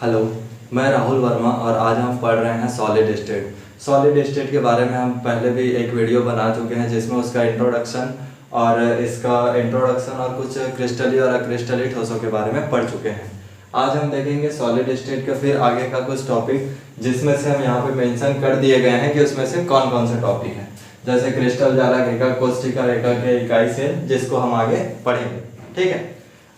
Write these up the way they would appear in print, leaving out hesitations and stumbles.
Hello, मैं राहुल वर्मा और आज हम पढ़ रहे हैं सॉलिड स्टेट। सॉलिड स्टेट के बारे में हम पहले भी एक वीडियो बना चुके हैं जिसमें उसका इंट्रोडक्शन और कुछ क्रिस्टली और अक्रिस्टली ठोसों के बारे में पढ़ चुके हैं। आज हम देखेंगे सॉलिड स्टेट का फिर आगे का कुछ टॉपिक जिसमें से हम यहाँ पे मेंशन कर दिए गए हैं कि उसमें से कौन कौन से टॉपिक हैं, जैसे क्रिस्टल जालक एकक, कोष्ठिका एकक, इकाई सेल, जिसको हम आगे पढ़ेंगे। ठीक है,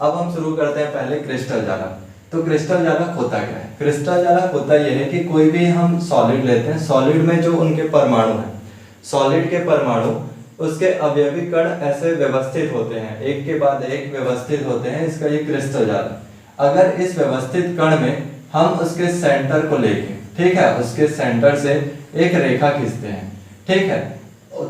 अब हम शुरू करते हैं पहले क्रिस्टल जालक। तो क्रिस्टल जालक होता क्या है? क्रिस्टल जालक होता यह है कि कोई भी हम सॉलिड लेते हैं, सॉलिड में जो उनके परमाणु हैं, सॉलिड के परमाणु उसके अवयवी कण ऐसे व्यवस्थित होते हैं, एक के बाद एक व्यवस्थित होते हैं, इसका ये क्रिस्टल जालक। अगर इस व्यवस्थित कण में हम उसके सेंटर को लेके, ठीक है, उसके सेंटर से एक रेखा खींचते हैं, ठीक है,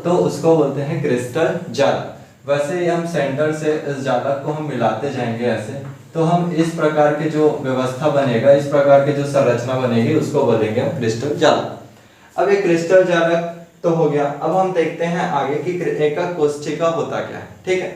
तो उसको बोलते हैं क्रिस्टल जालक। वैसे ही हम सेंटर से इस जालक को हम मिलाते जाएंगे ऐसे, तो हम इस प्रकार के जो व्यवस्था बनेगा, इस प्रकार की जो संरचना बनेगी, उसको बोलेंगे हम क्रिस्टल जालक। अब ये क्रिस्टल जालक तो हो गया। अब हम देखते हैं आगे कि एकक कोष्ठिका होता क्या है। ठीक है,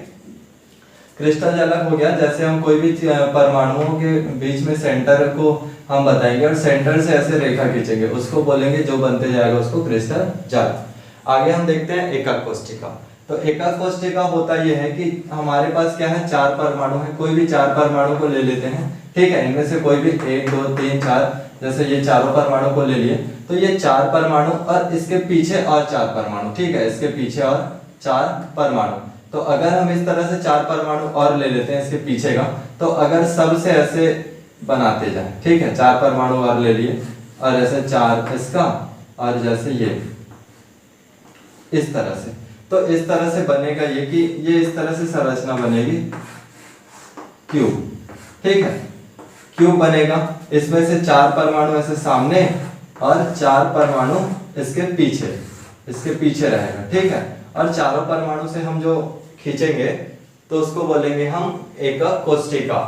क्रिस्टल जालक हो गया, जैसे हम कोई भी परमाणुओं के बीच में सेंटर को हम बताएंगे और सेंटर से ऐसे रेखा खींचेंगे, उसको बोलेंगे, जो बनते जाएगा उसको क्रिस्टल जालक। आगे हम देखते हैं एकक कोष्ठिका। तो एकक कोष्ठिका होता यह है कि हमारे पास क्या है, चार परमाणु है, कोई भी चार परमाणु को ले लेते हैं, ठीक है, इनमें से कोई भी 1 2 3 4, जैसे ये चारों परमाणु को ले लिए, तो ये चार परमाणु और इसके पीछे और चार परमाणु, ठीक है, इसके पीछे और चार परमाणु। तो अगर हम इस तरह से चार परमाणु और ले लेते हैं इसके पीछे का, तो अगर सबसे ऐसे बनाते जाए, ठीक है, चार परमाणु और ले लिए और ऐसे चार इसका और जैसे ये इस तरह से, तो इस तरह से बनेगा ये कि ये इस तरह से संरचना बनेगी क्यूब, ठीक है, क्यूब बनेगा। इसमें से चार परमाणु ऐसे सामने और चार परमाणु इसके पीछे रहेगा, ठीक है, और चारों परमाणु से हम जो खींचेंगे तो उसको बोलेंगे हम एकक कोष्ठिका,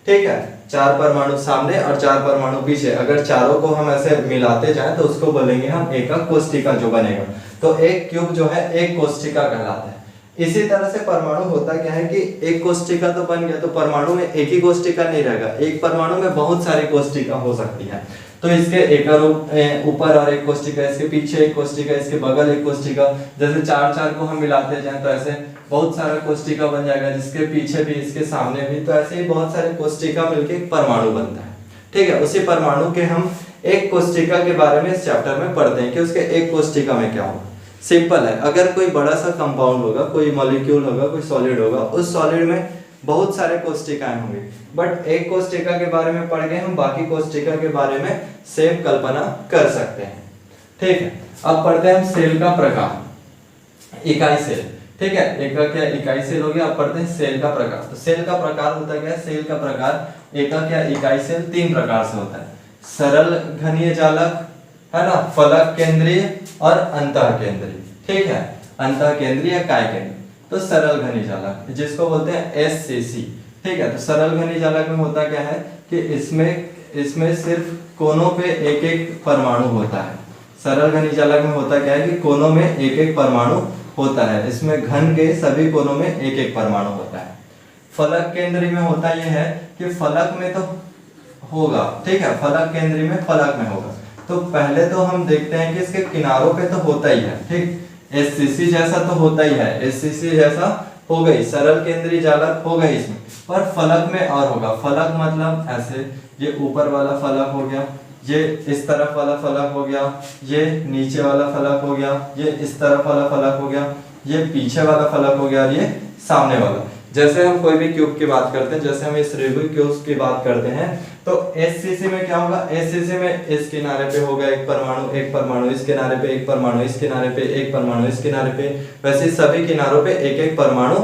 ठीक है, चार परमाणु सामने और चार परमाणु पीछे, अगर चारों को हम ऐसे मिलाते जाएं तो उसको बोलेंगे हम एकक कोष्ठिका जो बनेगा। तो एक क्यूब जो है एक कोष्ठिका कहलाता है। इसी तरह से परमाणु होता क्या है कि एक कोष्ठिका तो बन गया, तो परमाणु में एक ही कोष्ठिका नहीं रहेगा, एक परमाणु में बहुत सारी कोष्ठिका हो सकती है। तो इसके एक ऊपर और एक कोष्ठिका, इसके पीछे एक कोष्ठिका, इसके बगल एक कोष्ठिका, जैसे चार चार को हम मिलाते जाएं तो ऐसे बहुत सारा कोष्ठिका बन जाएगा, जिसके पीछे भी इसके सामने भी, तो ऐसे ही बहुत सारे कोष्ठिका मिलके एक परमाणु बनता है। ठीक है, उसी परमाणु के हम एक कोष्ठिका के बारे में इस चैप्टर में पढ़ते हैं कि उसके एक कोष्ठिका में क्या होगा। सिंपल है, अगर कोई बड़ा सा कंपाउंड होगा, कोई मॉलिक्यूल होगा, कोई सॉलिड होगा, उस सॉलिड में बहुत सारे कोष्ठिकाएं होंगी, बट एक कोष्ठिका के बारे में पढ़ के हम बाकी कोष्ठिका के बारे में सेम कल्पना कर सकते हैं। ठीक है, अब पढ़ते हैं हम सेल का प्रकार, इकाई सेल। ठीक है, एकक या इकाई सेल हो गया। अब पढ़ते हैं सेल का प्रकार। तो सेल का प्रकार होता क्या है? सेल का प्रकार एकक या इकाई सेल तीन प्रकार से होता है, सरल घनीय जालक, है ना, फलक केंद्रीय और अंतः केंद्रीय। ठीक है, अंतः केंद्रीय या काय केंद्रीय। तो सरल घनीय जालक जिसको बोलते हैं SCC। ठीक है, तो सरल घनीय जालक में होता क्या है कि इसमें सिर्फ कोनों पे एक एक परमाणु होता है। सरल घनीय जालक में होता क्या है कि कोनों में एक एक परमाणु होता है, इसमें घन के सभी कोनों में एक एक परमाणु होता है। फलक केंद्रीय में होता यह है कि फलक में तो होगा, ठीक है, फलक केंद्रीय में फलक में होगा। तो पहले तो हम देखते हैं कि इसके किनारों पे तो होता ही है, ठीक, SCC जैसा तो होता ही है, SCC जैसा हो गई, सरल केंद्रीय जालक हो गई इसमें, पर फलक में और होगा। फलक मतलब ऐसे, ये ऊपर वाला फलक हो गया, ये इस तरफ वाला फलक हो गया, ये नीचे वाला फलक हो गया, ये इस तरफ वाला फलक हो गया, ये पीछे वाला फलक हो गया और ये सामने वाला। जैसे हम कोई भी क्यूब की बात करते हैं, जैसे हम इस रूबिक क्यूब की बात करते हैं, तो SCC में क्या होगा? SCC में इस किनारे पे होगा एक परमाणु, इस किनारे पे एक परमाणु, इस किनारे पे एक परमाणु, इस किनारे पे, वैसे सभी किनारों पे एक एक परमाणु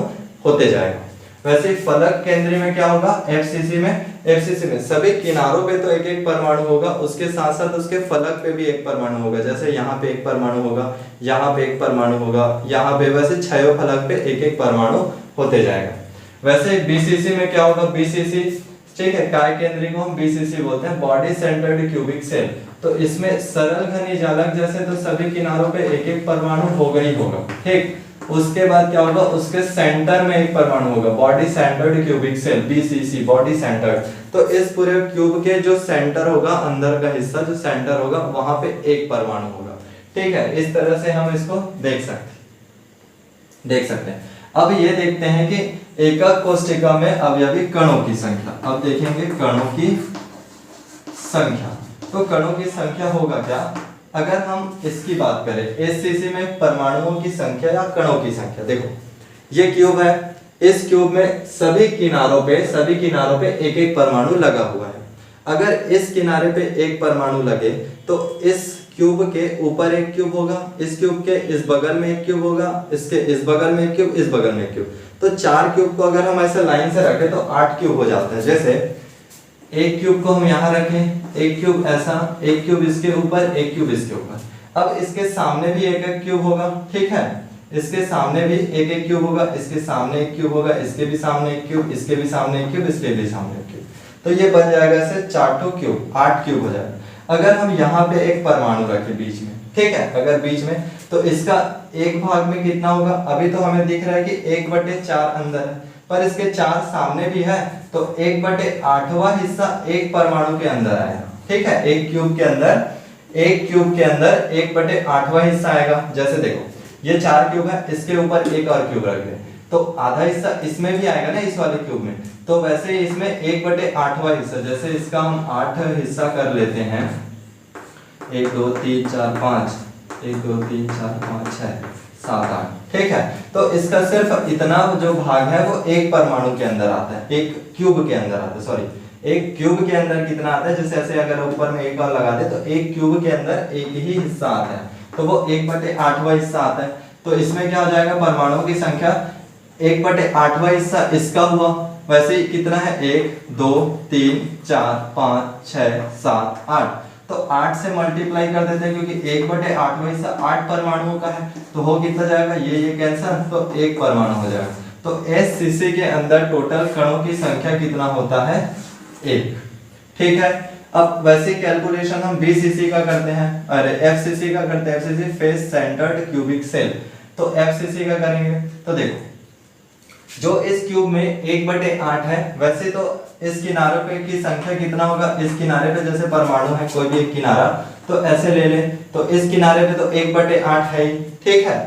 होते जाएगा। वैसे फलक केंद्रीय में क्या होगा? FCC में सभी किनारों पे तो एक एक परमाणु होगा, उसके साथ साथ उसके फलक पे भी एक परमाणु होगा। जैसे यहाँ पे एक परमाणु होगा, यहाँ पे एक परमाणु होगा, यहाँ पे, वैसे छह फलक पे एक एक परमाणु होते जाएगा। वैसे BCC में क्या होगा? BCC, ठीक है, काय केंद्रीय को हम BCC बोलते हैं, बॉडी सेंटर्ड क्यूबिक सेल। तो इसमें सरल घनीय जालक जैसे तो सभी किनारों पे एक एक परमाणु होगा ही होगा। ठीक, उसके बाद क्या होगा, उसके सेंटर में एक परमाणु होगा, body centred cubic cell, BCC, body centred. तो इस पूरे क्यूब के जो सेंटर होगा, अंदर का हिस्सा जो सेंटर होगा, वहां पे एक परमाणु होगा। ठीक है, इस तरह से हम इसको देख सकते हैं। अब ये देखते हैं कि एकक कोष्ठिका में अवयवी कणों की संख्या। अब देखेंगे कणों की संख्या। तो कणों की संख्या होगा क्या, अगर हम इसकी बात करें, एससीसी में परमाणुओं की संख्या या कणों की संख्या। देखो ये क्यूब है, इस क्यूब में सभी किनारों पे एक एक परमाणु लगा हुआ है। अगर इस किनारे पे एक परमाणु लगे तो इस क्यूब के ऊपर एक क्यूब होगा, इस क्यूब के इस बगल में एक क्यूब होगा, इसके इस बगल में एक क्यूब, इस बगल में एक क्यूब। तो 4 क्यूब को अगर हम ऐसे लाइन से रखें तो 8 क्यूब हो जाते हैं। जैसे एक क्यूब को हम यहाँ रखें, एक क्यूब ऐसा, एक क्यूब इसके ऊपर, एक क्यूब इसके ऊपर। अब इसके सामने भी एक एक क्यूब होगा, ठीक है, इसके सामने भी एक एक क्यूब होगा, इसके सामने एक क्यूब होगा, इसके भी सामने एक क्यूब, इसके भी सामने एक क्यूब, इसके भी सामने एक क्यूब। तो ये बन जाएगा ऐसे 4 क्यूब, 8 क्यूब हो जाएगा। अगर हम यहाँ पे एक परमाणु रखें बीच में, ठीक है, अगर बीच में, तो इसका एक भाग में कितना होगा, अभी तो हमें दिख रहा है कि 1/4 अंदर है, पर इसके 4 सामने भी है, तो 1/8वां हिस्सा एक परमाणु के अंदर आएगा। ठीक है, एक क्यूब के अंदर 1/8वां हिस्सा आएगा। जैसे देखो ये 4 क्यूब है, इसके ऊपर एक और क्यूब रख दें तो आधा हिस्सा इसमें भी आएगा ना, इस वाले क्यूब में। तो वैसे ही इसमें 1/8वां हिस्सा, जैसे इसका हम 8 हिस्सा कर लेते हैं, 1 2 3 4 5, 1 2 3 4 5 6 7 8, ठीक है। तो इसका सिर्फ इतना जो भाग है वो एक परमाणु के अंदर आता है, एक क्यूब के अंदर आता है, सॉरी, एक क्यूब के अंदर कितना आता है, जैसे ऐसे अगर ऊपर में एक और लगा दे तो एक क्यूब के अंदर एक ही हिस्सा आता है, तो वो 1/8वां हिस्सा आता है। तो इसमें क्या हो जाएगा, परमाणुओं की संख्या 1/8वां हिस्सा इसका हुआ, वैसे ही कितना है, 1 2 3 4 5 6 7 8। तो 8 से मल्टीप्लाई कर देते हैं क्योंकि 1/8वां हिस्सा 8 परमाणुओं का है, तो हो कितना जाएगा, ये कैंसिल, तो एक परमाणु हो जाएगा। तो एससीसी के अंदर टोटल कणों की संख्या कितना होता है, 1। ठीक है, अब वैसे कैलकुलेशन हम बीसीसी का करते हैं, अरे एफसीसी का करते हैं, FCC face centred cubic cell. तो एफसीसी का करेंगे तो देखो जो इस क्यूब में 1/8 है, वैसे तो इस किनारों पे की संख्या कितना होगा, इस किनारे पे जैसे परमाणु है कोई भी एक किनारा, तो ऐसे ले ले, तो इस किनारे पे तो 1/8 है ही, ठीक है,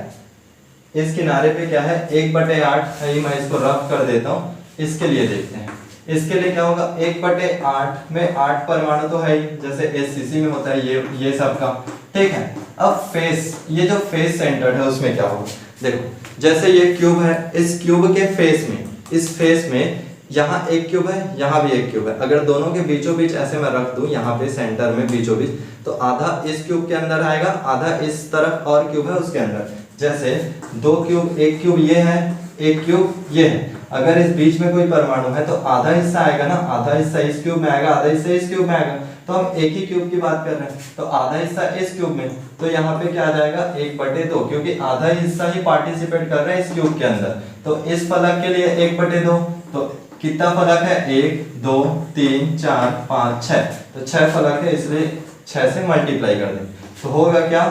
इस किनारे पे क्या है, 1/8 है ही। मैं इसको रफ कर देता हूँ, इसके लिए देखते हैं, इसके लिए क्या होगा, 1/8 में 8 परमाणु तो है ही, जैसे एससीसी में होता है ये सब का, ठीक है। अब फेस, ये जो फेस सेंटर्ड है उसमें क्या होगा, देखो जैसे ये क्यूब है, इस क्यूब के फेस में, इस फेस में यहाँ एक क्यूब है, यहाँ भी एक क्यूब है, अगर दोनों के बीचों बीच ऐसे मैं रख दूं, यहाँ पे सेंटर में बीचों बीच, तो आधा इस क्यूब के अंदर आएगा, आधा इस तरफ और क्यूब है उसके अंदर। जैसे 2 क्यूब, एक क्यूब ये है, एक क्यूब ये है, अगर इस बीच में कोई परमाणु है तो आधा हिस्सा आएगा ना, आधा हिस्सा इस क्यूब में आएगा, आधा हिस्सा इस क्यूब में आएगा। तो हम एक ही क्यूब की बात कर रहे हैं, तो आधा हिस्सा इस क्यूब में, तो यहाँ पे क्या आ जाएगा, 1/2, क्योंकि आधा हिस्सा ही पार्टिसिपेट कर रहा है इस क्यूब के अंदर। तो इस फलक के लिए 1/2, तो कितना फलक है, 1 2 3 4 5 6, तो 6 फलक है, इसलिए 6 से मल्टीप्लाई कर दें तो होगा क्या,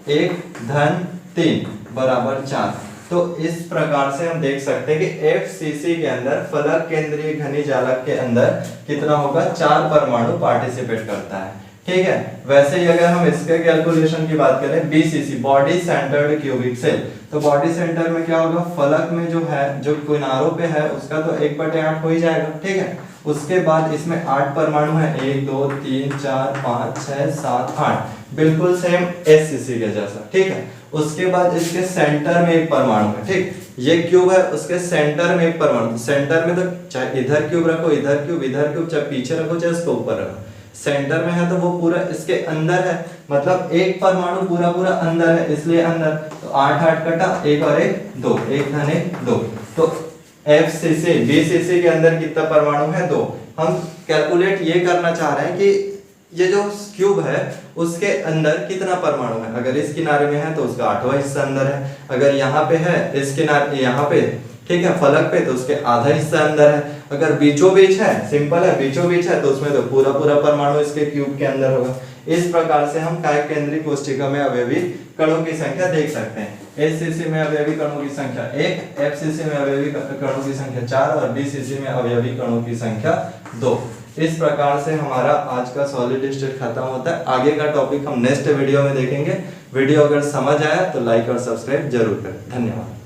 1 धन 3 बराबर 4। तो इस प्रकार से हम देख सकते हैं कि एफसीसी के अंदर फलक केंद्रीय घनीजालक के अंदर कितना होगा, 4 परमाणु पार्टिसिपेट करता है, ठीक है। वैसे ही अगर हम इसके कैलकुलेशन की बात करें, BCC body centred cubic cell, तो बॉडी सेंटर में क्या होगा, फलक में जो है, जो किनारों पे है उसका तो 1/8 हो ही जाएगा, ठीक है। उसके बाद इसमें 8 परमाणु है, 1 2 3 4 5 6 7 8, बिल्कुल सेम एससीसी के जैसा, ठीक है। उसके बाद इसके सेंटर में एक परमाणु है, ठीक, ये क्यूब है, उसके सेंटर में एक परमाणु, सेंटर में तो चाहे इधर क्यूब रखो, इधर क्यूब, चाहे पीछे रखो, चाहे इसको ऊपर रखो, सेंटर में है तो वो पूरा इसके अंदर है, मतलब एक परमाणु पूरा अंदर है, इसलिए अंदर। तो 8 8 कटा, 1 और 1 2, 1 धन 1 2। तो एफसीसी बीसीसी के अंदर कितना परमाणु है, 2। हम कैलकुलेट ये करना चाह रहे हैं कि ये जो क्यूब है उसके अंदर कितना परमाणु है, अगर इस किनारे में है तो उसका 8वां हिस्सा अंदर है, अगर यहाँ पे है इस किनारे, यहाँ पे, ठीक है, फलक पे, तो उसके आधा हिस्सा अंदर है, अगर बीचों बीच है, सिंपल है, बीचों बीच है तो उसमें तो पूरा परमाणु इसके क्यूब के अंदर होगा। इस प्रकार से हम काय केंद्रीय कोष्ठिका में अवयवी कणों की संख्या देख सकते हैं। HCC में अवयवी कणों की संख्या 1, FCC में अवयवी कणों की संख्या 4 और BCC में अवयवी कणों की संख्या 2। इस प्रकार से हमारा आज का सॉलिड स्टेट खत्म होता है। आगे का टॉपिक हम नेक्स्ट वीडियो में देखेंगे। वीडियो अगर समझ आया तो लाइक और सब्सक्राइब जरूर करें। धन्यवाद।